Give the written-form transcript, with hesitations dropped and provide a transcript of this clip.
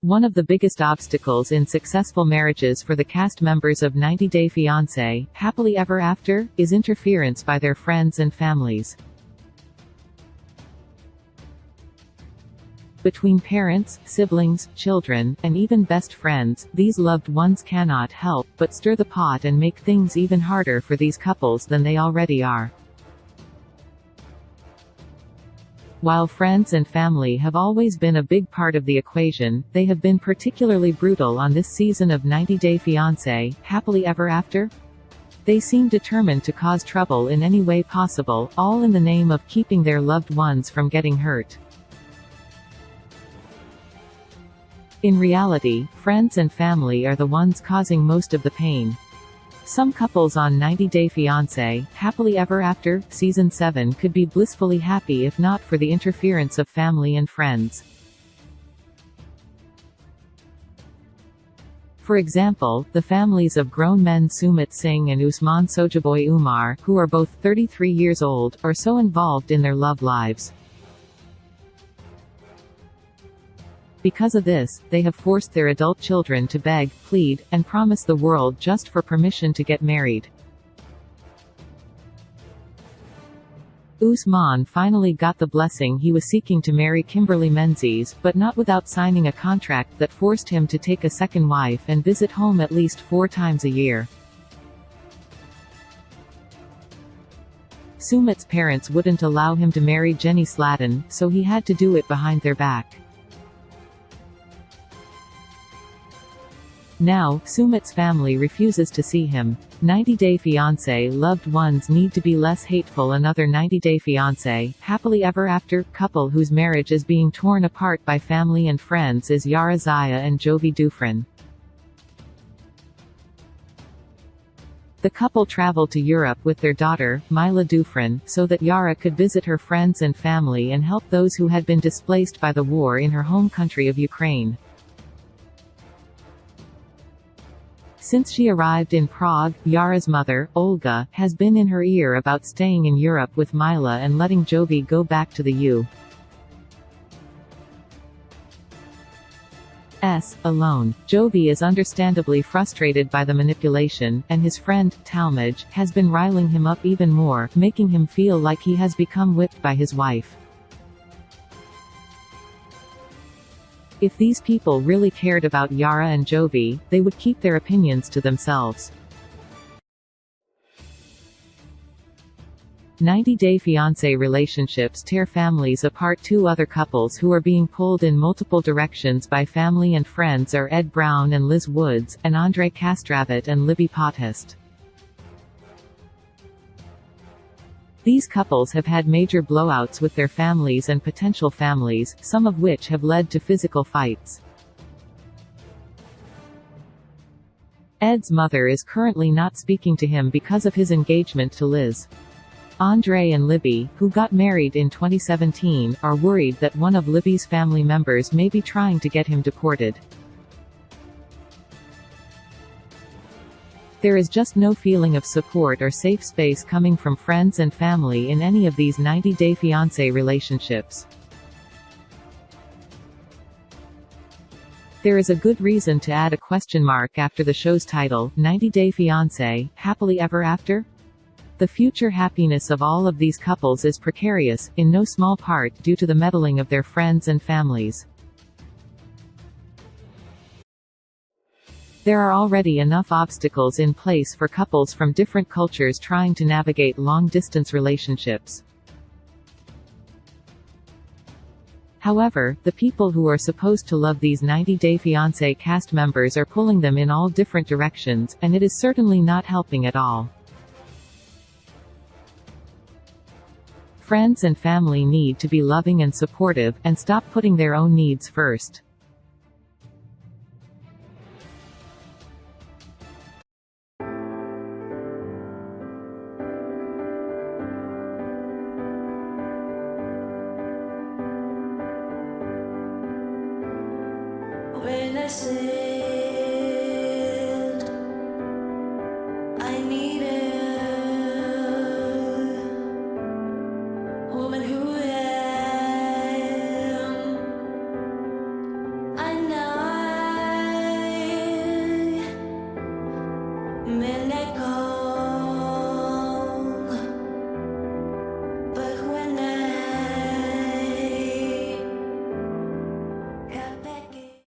One of the biggest obstacles in successful marriages for the cast members of 90 Day Fiancé, Happily Ever After, is interference by their friends and families. Between parents, siblings, children, and even best friends, these loved ones cannot help but stir the pot and make things even harder for these couples than they already are. While friends and family have always been a big part of the equation, they have been particularly brutal on this season of 90 Day Fiancé, Happily Ever After. They seem determined to cause trouble in any way possible, all in the name of keeping their loved ones from getting hurt. In reality, friends and family are the ones causing most of the pain. Some couples on 90 Day Fiancé, Happily Ever After, Season 7 could be blissfully happy if not for the interference of family and friends. For example, the families of grown men Sumit Singh and Usman Sojaboy Umar, who are both 33 years old, are so involved in their love lives. Because of this, they have forced their adult children to beg, plead, and promise the world just for permission to get married. Usman finally got the blessing he was seeking to marry Kimberly Menzies, but not without signing a contract that forced him to take a second wife and visit home at least 4 times a year. Sumit's parents wouldn't allow him to marry Jenny Sladen, so he had to do it behind their back. Now, Sumit's family refuses to see him. 90 Day Fiancé loved ones need to be less hateful. Another 90 Day Fiancé, Happily Ever After, couple whose marriage is being torn apart by family and friends is Yara Zaya and Jovi Dufresne. The couple traveled to Europe with their daughter, Mila Dufresne, so that Yara could visit her friends and family and help those who had been displaced by the war in her home country of Ukraine. Since she arrived in Prague, Yara's mother, Olga, has been in her ear about staying in Europe with Mila and letting Jovi go back to the U.S. alone. Jovi is understandably frustrated by the manipulation, and his friend, Talmage, has been riling him up even more, making him feel like he has become whipped by his wife. If these people really cared about Yara and Jovi, they would keep their opinions to themselves. 90 Day Fiancé relationships tear families apart. 2 other couples who are being pulled in multiple directions by family and friends are Ed Brown and Liz Woods, and Andre Castravet and Libby Pothest. These couples have had major blowouts with their families and potential families, some of which have led to physical fights. Ed's mother is currently not speaking to him because of his engagement to Liz. Andre and Libby, who got married in 2017, are worried that one of Libby's family members may be trying to get him deported. There is just no feeling of support or safe space coming from friends and family in any of these 90 Day Fiancé relationships. There is a good reason to add a question mark after the show's title, 90 Day Fiancé, Happily Ever After? The future happiness of all of these couples is precarious, in no small part due to the meddling of their friends and families. There are already enough obstacles in place for couples from different cultures trying to navigate long-distance relationships. However, the people who are supposed to love these 90 Day Fiancé cast members are pulling them in all different directions, and it is certainly not helping at all. Friends and family need to be loving and supportive, and stop putting their own needs first. When I sailed, I needed a woman who am. I know me let go.